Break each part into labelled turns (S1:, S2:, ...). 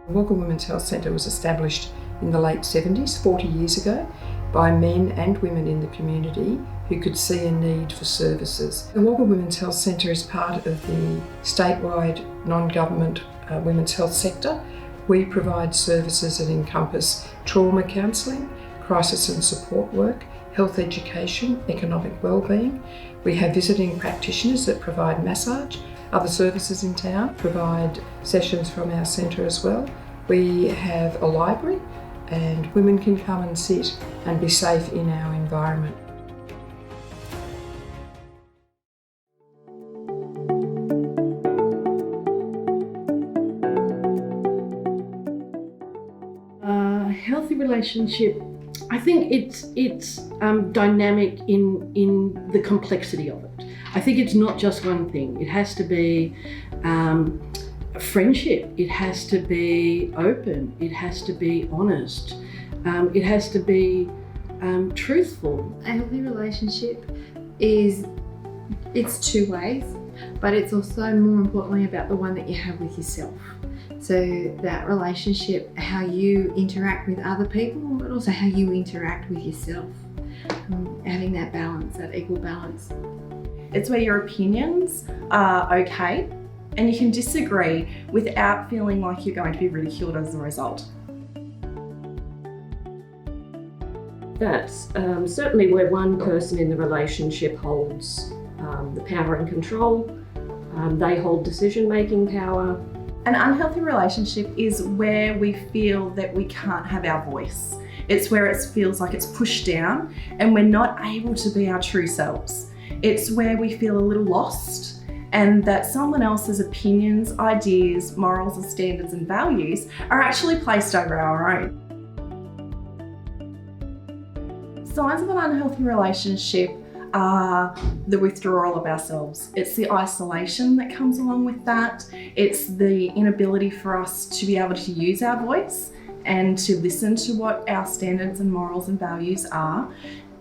S1: The Wagga Women's Health Centre was established in the late 70s, 40 years ago, by men and women in the community who could see a need for services. The Wagga Women's Health Centre is part of the statewide non-government women's health sector. We provide services that encompass trauma counselling, crisis and support work, health education, economic wellbeing. We have visiting practitioners that provide massage. Other services in town provide sessions from our centre as well. We have a library and women can come and sit and be safe in our environment.
S2: Healthy relationship, I think it's dynamic in the complexity of it. I think it's not just one thing. It has to be a friendship. It has to be open. It has to be honest. It has to be truthful.
S3: A healthy relationship it's two ways, but it's also more importantly about the one that you have with yourself. So that relationship, how you interact with other people, but also how you interact with yourself. Having that balance, that equal balance.
S4: It's where your opinions are okay and you can disagree without feeling like you're going to be ridiculed as a result.
S5: That's certainly where one person in the relationship holds the power and control. They hold decision-making power.
S4: An unhealthy relationship is where we feel that we can't have our voice. It's where it feels like it's pushed down and we're not able to be our true selves. It's where we feel a little lost and that someone else's opinions, ideas, morals, and standards and values are actually placed over our own. Signs of an unhealthy relationship are the withdrawal of ourselves. It's the isolation that comes along with that. It's the inability for us to be able to use our voice and to listen to what our standards and morals and values are.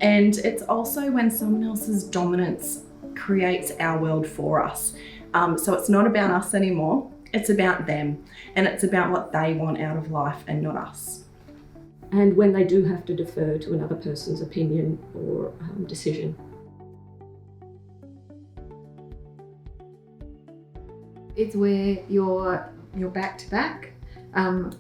S4: And it's also when someone else's dominance creates our world for us. So it's not about us anymore, it's about them. And it's about what they want out of life and not us.
S5: And when they do have to defer to another person's opinion or decision.
S3: It's where you're back to back.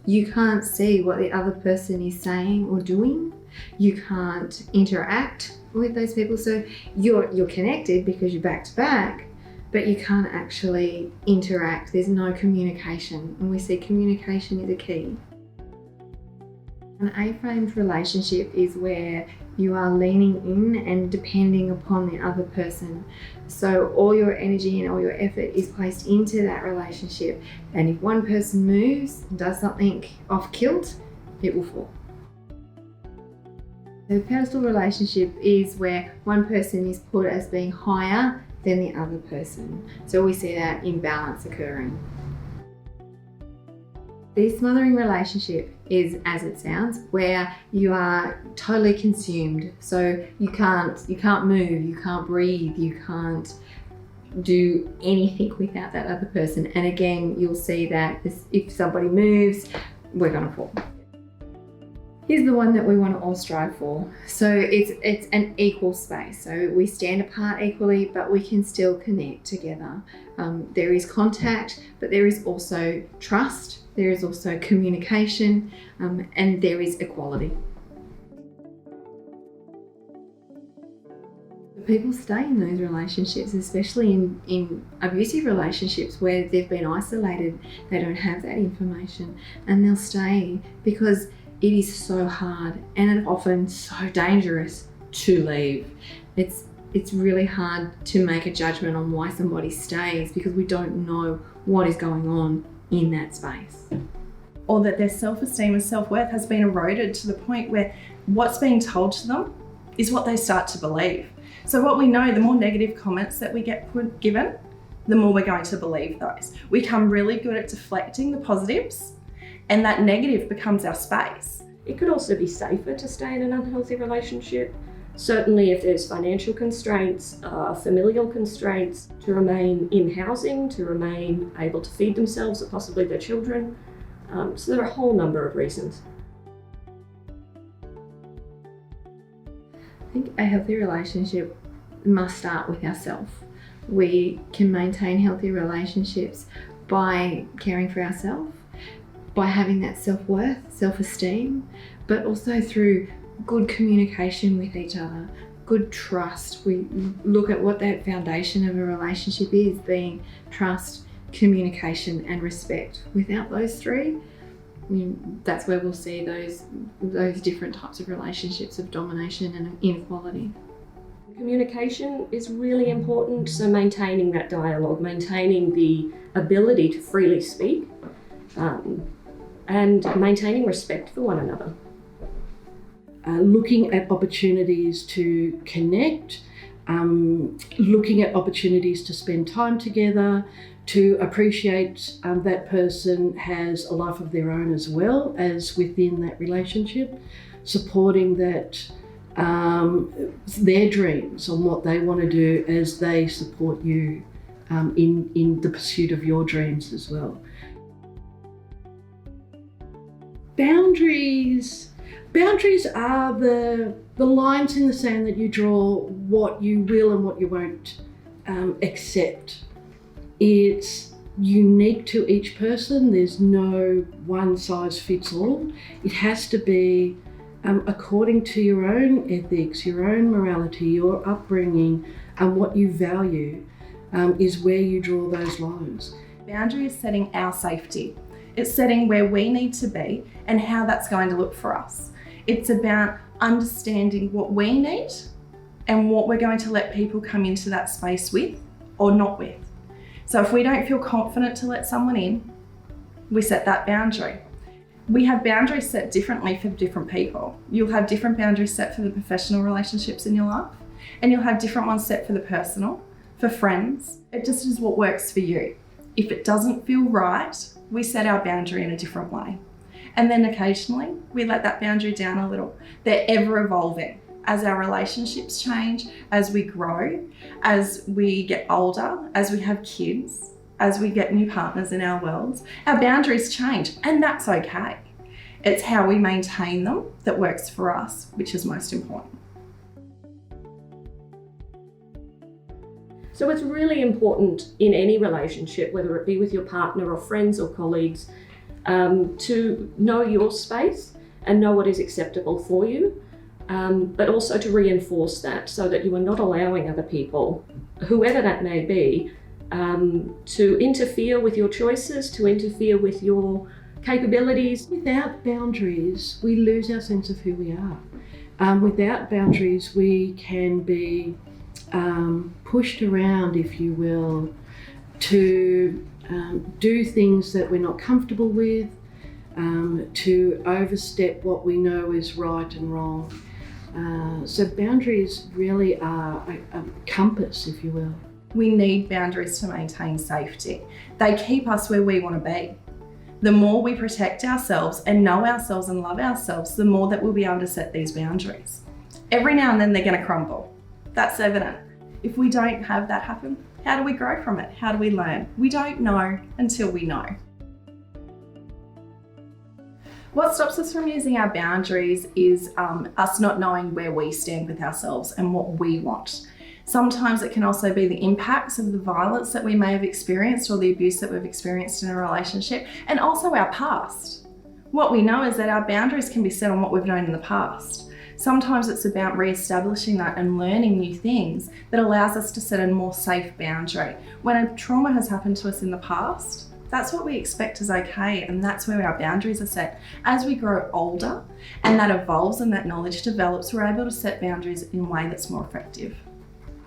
S3: You can't see what the other person is saying or doing. You can't interact with those people. So you're connected because you're back to back, but you can't actually interact. There's no communication, and we see communication is a key. An A-framed relationship is where you are leaning in and depending upon the other person. So all your energy and all your effort is placed into that relationship. And if one person moves and does something off kilt, it will fall. The pedestal relationship is where one person is put as being higher than the other person. So we see that imbalance occurring. The smothering relationship is, as it sounds, where you are totally consumed. So you can't move, you can't breathe, you can't do anything without that other person. And again, you'll see that if somebody moves, we're gonna fall. Here's the one that we want to all strive for. So it's an equal space. So we stand apart equally, but we can still connect together. There is contact, but there is also trust. There is also communication, and there is equality. People stay in those relationships, especially in abusive relationships where they've been isolated, they don't have that information, and they'll stay because it is so hard and often so dangerous to leave. It's really hard to make a judgment on why somebody stays because we don't know what is going on in that space.
S4: Or that their self-esteem and self-worth has been eroded to the point where what's being told to them is what they start to believe. So what we know, the more negative comments that we get given, the more we're going to believe those. We become really good at deflecting the positives, and that negative becomes our space.
S5: It could also be safer to stay in an unhealthy relationship. Certainly if there's financial constraints, familial constraints, to remain in housing, to remain able to feed themselves or possibly their children, So there are a whole number of reasons.
S3: I think a healthy relationship must start with ourselves. We can maintain healthy relationships by caring for ourselves, by having that self-worth, self-esteem, but also through good communication with each other, good trust. We look at what that foundation of a relationship is, being trust, communication and respect. Without those three, that's where we'll see those different types of relationships of domination and inequality.
S5: Communication is really important, so maintaining that dialogue, maintaining the ability to freely speak, and maintaining respect for one another.
S2: Looking at opportunities to connect, looking at opportunities to spend time together, to appreciate that person has a life of their own as well as within that relationship, supporting that their dreams on what they want to do as they support you in the pursuit of your dreams as well. Boundaries are the lines in the sand that you draw what you will and what you won't accept. It's unique to each person. There's no one size fits all. It has to be according to your own ethics, your own morality, your upbringing, and what you value is where you draw those lines.
S4: Boundary is setting our safety. It's setting where we need to be and how that's going to look for us. It's about understanding what we need and what we're going to let people come into that space with or not with. So if we don't feel confident to let someone in, we set that boundary. We have boundaries set differently for different people. You'll have different boundaries set for the professional relationships in your life, and you'll have different ones set for the personal, for friends. It just is what works for you. If it doesn't feel right, we set our boundary in a different way. And then occasionally we let that boundary down a little. They're ever evolving. As our relationships change, as we grow, as we get older, as we have kids, as we get new partners in our worlds, our boundaries change, and that's okay. It's how we maintain them that works for us, which is most important.
S5: So it's really important in any relationship, whether it be with your partner or friends or colleagues, to know your space and know what is acceptable for you. But also to reinforce that so that you are not allowing other people, whoever that may be, to interfere with your choices, to interfere with your capabilities.
S2: Without boundaries, we lose our sense of who we are. Without boundaries, we can be pushed around, if you will, to do things that we're not comfortable with, to overstep what we know is right and wrong. So boundaries really are a compass, if you will.
S4: We need boundaries to maintain safety. They keep us where we want to be. The more we protect ourselves and know ourselves and love ourselves, the more that we'll be able to set these boundaries. Every now and then they're going to crumble. That's evident. If we don't have that happen, how do we grow from it? How do we learn? We don't know until we know. What stops us from using our boundaries is us not knowing where we stand with ourselves and what we want. Sometimes it can also be the impacts of the violence that we may have experienced or the abuse that we've experienced in a relationship, and also our past. What we know is that our boundaries can be set on what we've known in the past. Sometimes it's about re-establishing that and learning new things that allows us to set a more safe boundary. When a trauma has happened to us in the past, that's what we expect is okay, and that's where our boundaries are set. As we grow older and that evolves and that knowledge develops, we're able to set boundaries in a way that's more effective.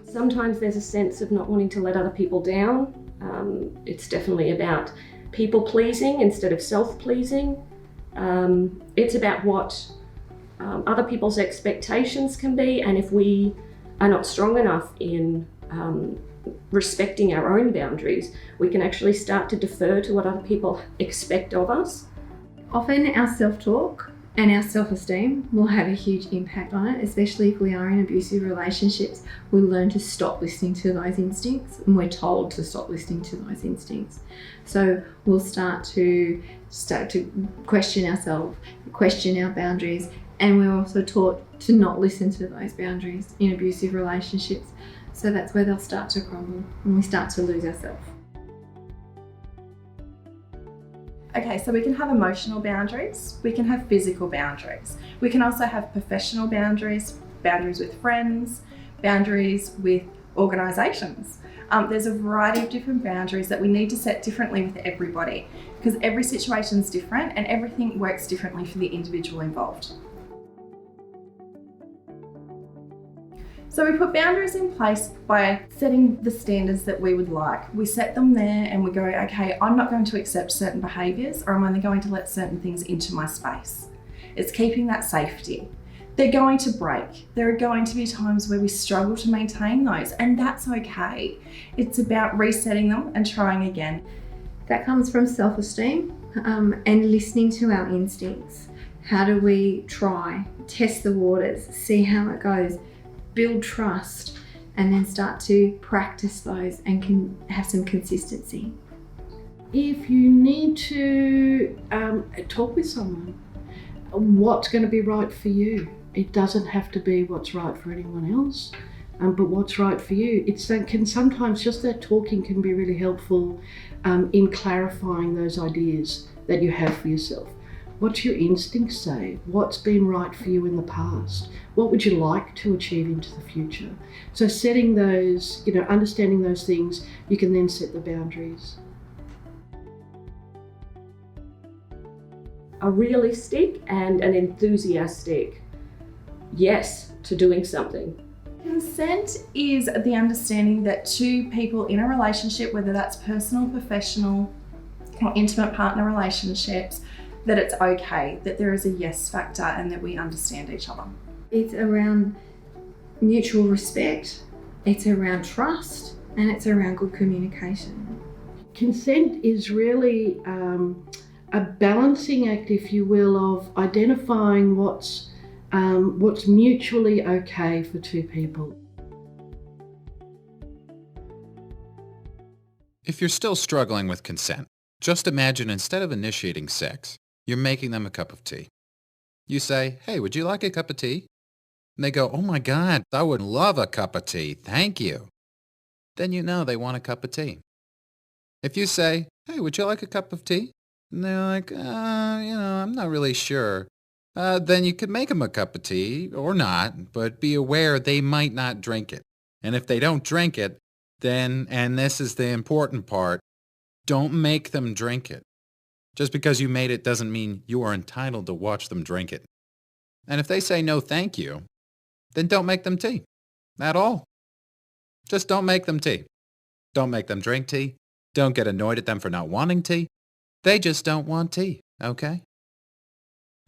S5: Sometimes there's a sense of not wanting to let other people down. It's definitely about people pleasing instead of self-pleasing. It's about what other people's expectations can be, and if we are not strong enough in respecting our own boundaries, we can actually start to defer to what other people expect of us.
S3: Often our self-talk And our self-esteem will have a huge impact on it, especially if we are in abusive relationships. We learn to stop listening to those instincts, and we're told to stop listening to those instincts. So we'll start to question ourselves, question our boundaries, and we're also taught to not listen to those boundaries in abusive relationships. So that's where they'll start to crumble and we start to lose ourselves.
S4: Okay, so we can have emotional boundaries, we can have physical boundaries. We can also have professional boundaries, boundaries with friends, boundaries with organisations. There's a variety of different boundaries that we need to set differently with everybody because every situation is different and everything works differently for the individual involved. So we put boundaries in place by setting the standards that we would like. We set them there and we go, okay, I'm not going to accept certain behaviours or I'm only going to let certain things into my space. It's keeping that safety. They're going to break. There are going to be times where we struggle to maintain those, and that's okay. It's about resetting them and trying again.
S3: That comes from self-esteem and listening to our instincts. How do we try, test the waters, see how it goes, build trust, and then start to practice those and can have some consistency.
S2: If you need to talk with someone, what's going to be right for you? It doesn't have to be what's right for anyone else, but what's right for you. Sometimes just that talking can be really helpful in clarifying those ideas that you have for yourself. What's your instincts say? What's been right for you in the past? What would you like to achieve into the future? So setting those, understanding those things, you can then set the boundaries.
S5: A realistic and an enthusiastic yes to doing something.
S4: Consent is the understanding that two people in a relationship, whether that's personal, professional, or intimate partner relationships, that it's okay, that there is a yes factor and that we understand each other.
S3: It's around mutual respect, it's around trust, and it's around good communication.
S2: Consent is really a balancing act, if you will, of identifying what's mutually okay for two people.
S6: If you're still struggling with consent, just imagine instead of initiating sex, you're making them a cup of tea. You say, hey, would you like a cup of tea? And they go, oh my God, I would love a cup of tea, thank you. Then you know they want a cup of tea. If you say, hey, would you like a cup of tea? And they're like, I'm not really sure. Then you could make them a cup of tea, or not, but be aware they might not drink it. And if they don't drink it, then, and this is the important part, don't make them drink it. Just because you made it doesn't mean you are entitled to watch them drink it. And if they say no thank you, then don't make them tea. At all. Just don't make them tea. Don't make them drink tea. Don't get annoyed at them for not wanting tea. They just don't want tea, okay?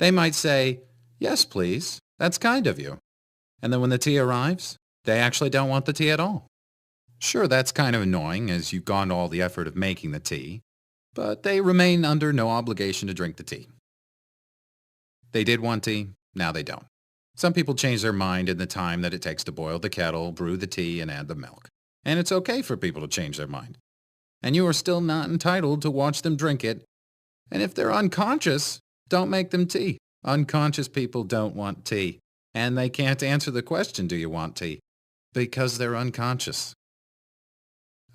S6: They might say, yes, please. That's kind of you. And then when the tea arrives, they actually don't want the tea at all. Sure, that's kind of annoying as you've gone to all the effort of making the tea, but they remain under no obligation to drink the tea. They did want tea, now they don't. Some people change their mind in the time that it takes to boil the kettle, brew the tea, and add the milk. And it's okay for people to change their mind. And you are still not entitled to watch them drink it. And if they're unconscious, don't make them tea. Unconscious people don't want tea. And they can't answer the question, do you want tea? Because they're unconscious.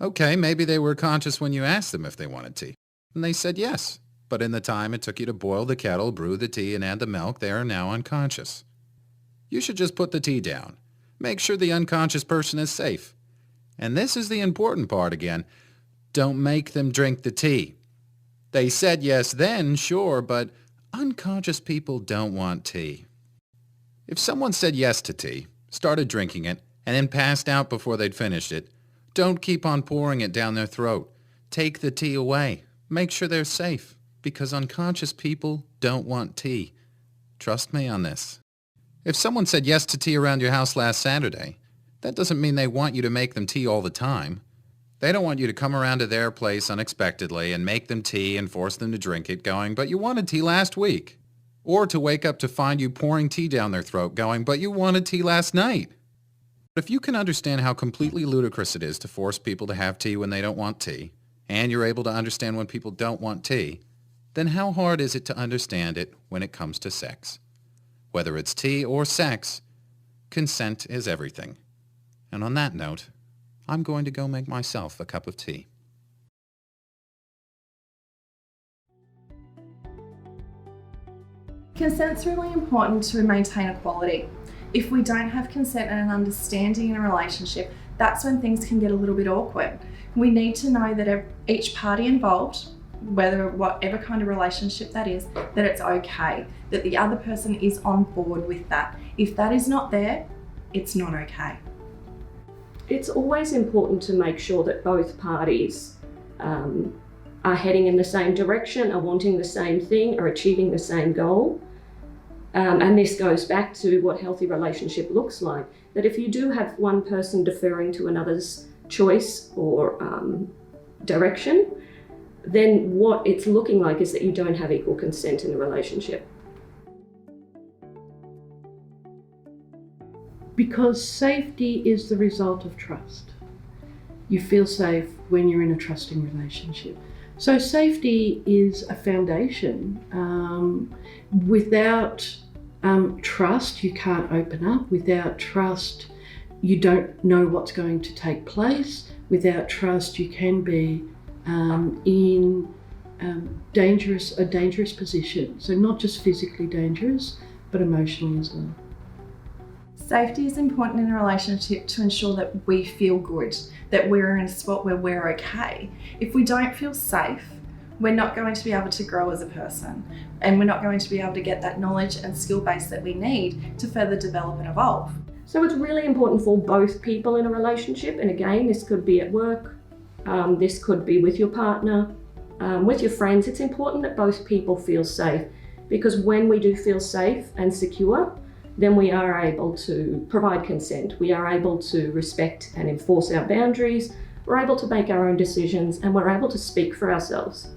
S6: Okay, maybe they were conscious when you asked them if they wanted tea. And they said yes. But in the time it took you to boil the kettle, brew the tea, and add the milk, they are now unconscious. You should just put the tea down. Make sure the unconscious person is safe. And this is the important part again. Don't make them drink the tea. They said yes then, sure, but unconscious people don't want tea. If someone said yes to tea, started drinking it, and then passed out before they'd finished it, don't keep on pouring it down their throat. Take the tea away. Make sure they're safe, because unconscious people don't want tea. Trust me on this. If someone said yes to tea around your house last Saturday, that doesn't mean they want you to make them tea all the time. They don't want you to come around to their place unexpectedly and make them tea and force them to drink it going, but you wanted tea last week. Or to wake up to find you pouring tea down their throat going, but you wanted tea last night. But if you can understand how completely ludicrous it is to force people to have tea when they don't want tea, and you're able to understand when people don't want tea, then how hard is it to understand it when it comes to sex? Whether it's tea or sex, consent is everything. And on that note, I'm going to go make myself a cup of tea.
S4: Consent's really important to maintain equality. If we don't have consent and an understanding in a relationship, that's when things can get a little bit awkward. We need to know that each party involved, whatever kind of relationship that is, that it's okay, that the other person is on board with that. If that is not there, it's not okay.
S5: It's always important to make sure that both parties are heading in the same direction, are wanting the same thing, are achieving the same goal. And this goes back to what healthy relationship looks like. That if you do have one person deferring to another's choice or direction, then what it's looking like is that you don't have equal consent in the relationship.
S2: Because safety is the result of trust. You feel safe when you're in a trusting relationship. So safety is a foundation. Without trust, you can't open up. Without trust, you don't know what's going to take place. Without trust, you can be in a dangerous position. So not just physically dangerous, but emotionally as well.
S4: Safety is important in a relationship to ensure that we feel good, that we're in a spot where we're okay. If we don't feel safe, we're not going to be able to grow as a person, and we're not going to be able to get that knowledge and skill base that we need to further develop and evolve.
S5: So it's really important for both people in a relationship, and again, this could be at work, this could be with your partner, with your friends. It's important that both people feel safe, because when we do feel safe and secure, then we are able to provide consent. We are able to respect and enforce our boundaries. We're able to make our own decisions, and we're able to speak for ourselves.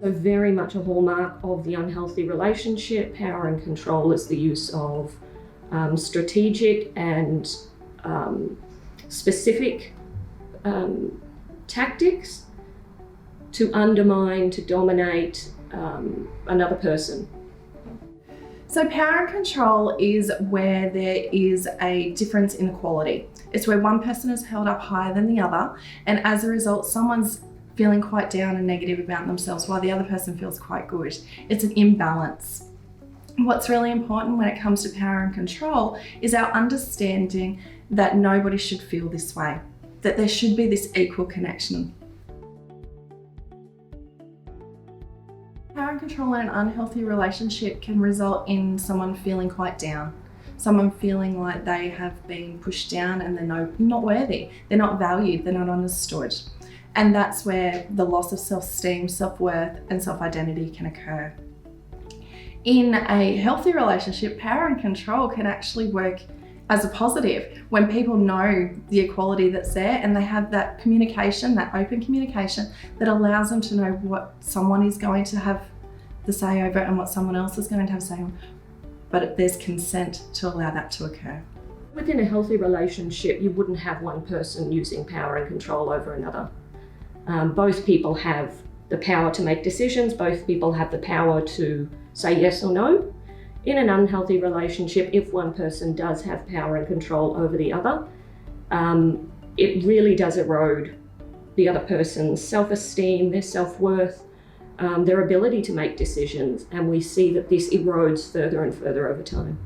S5: So very much a hallmark of the unhealthy relationship, power and control, is the use of strategic and specific tactics to undermine, to dominate another person.
S4: So power and control is where there is a difference in equality. It's where one person is held up higher than the other, and as a result, someone's feeling quite down and negative about themselves while the other person feels quite good. It's an imbalance. What's really important when it comes to power and control is our understanding that nobody should feel this way, that there should be this equal connection. Power and control in an unhealthy relationship can result in someone feeling quite down, someone feeling like they have been pushed down and they're not worthy, they're not valued, they're not understood. And that's where the loss of self-esteem, self-worth, and self-identity can occur. In a healthy relationship, power and control can actually work as a positive when people know the equality that's there and they have that communication, that open communication that allows them to know what someone is going to have the say over and what someone else is going to have say on. But there's consent to allow that to occur.
S5: Within a healthy relationship, you wouldn't have one person using power and control over another. Both people have the power to make decisions, both people have the power to say yes or no. In an unhealthy relationship, if one person does have power and control over the other, it really does erode the other person's self-esteem, their self-worth, their ability to make decisions, and we see that this erodes further and further over time.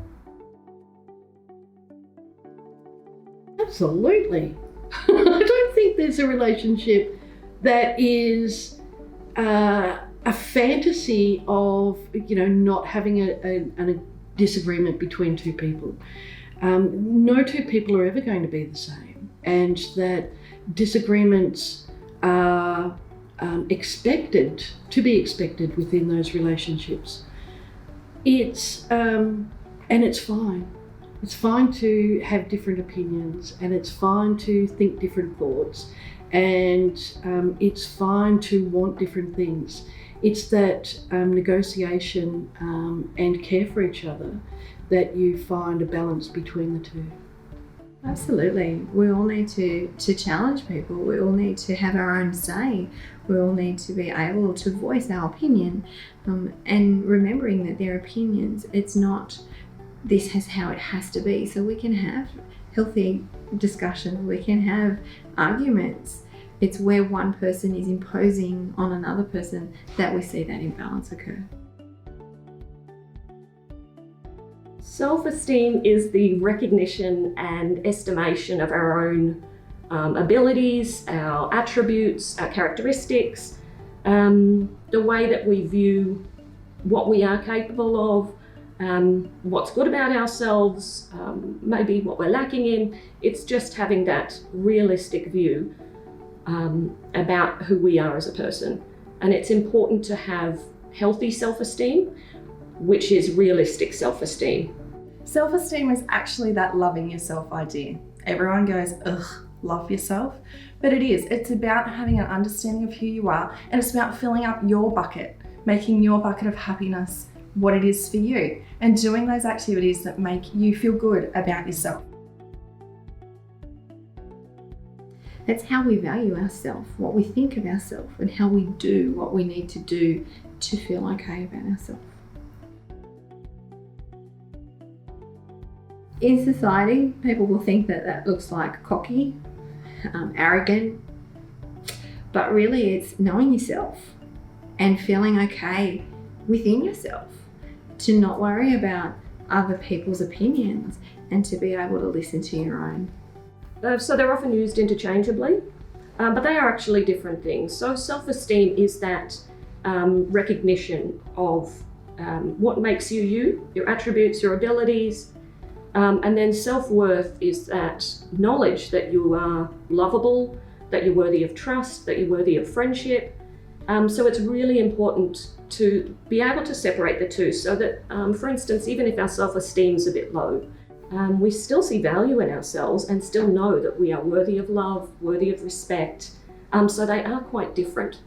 S2: Absolutely. I don't think there's a relationship that is a fantasy of, not having a disagreement between two people. No two people are ever going to be the same, and that disagreements are expected within those relationships. It's fine. It's fine to have different opinions, and it's fine to think different thoughts, and it's fine to want different things. it's that negotiation and care for each other that you find a balance between the two.
S3: Absolutely. We all need to challenge people. We all need to have our own say. We all need to be able to voice our opinion, and remembering that their opinions, it's not this is how it has to be. So we can have healthy discussions, we can have arguments. It's where one person is imposing on another person that we see that imbalance occur.
S5: Self-esteem is the recognition and estimation of our own abilities, our attributes, our characteristics, the way that we view what we are capable of, what's good about ourselves, maybe what we're lacking in. It's just having that realistic view about who we are as a person. And it's important to have healthy self-esteem, which is realistic self-esteem.
S4: Self-esteem is actually that loving yourself idea. Everyone goes, ugh, love yourself. But it is. It's about having an understanding of who you are, and it's about filling up your bucket, making your bucket of happiness what it is for you, and doing those activities that make you feel good about yourself.
S3: That's how we value ourselves, what we think of ourselves, and how we do what we need to do to feel okay about ourselves. In society, people will think that that looks like cocky, arrogant, but really it's knowing yourself and feeling okay within yourself, to not worry about other people's opinions and to be able to listen to your own.
S5: So they're often used interchangeably, but they are actually different things. So self-esteem is that recognition of what makes you you, your attributes, your abilities. And then self-worth is that knowledge that you are lovable, that you're worthy of trust, that you're worthy of friendship. So it's really important to be able to separate the two, so that, for instance, even if our self-esteem is a bit low, we still see value in ourselves and still know that we are worthy of love, worthy of respect. So they are quite different.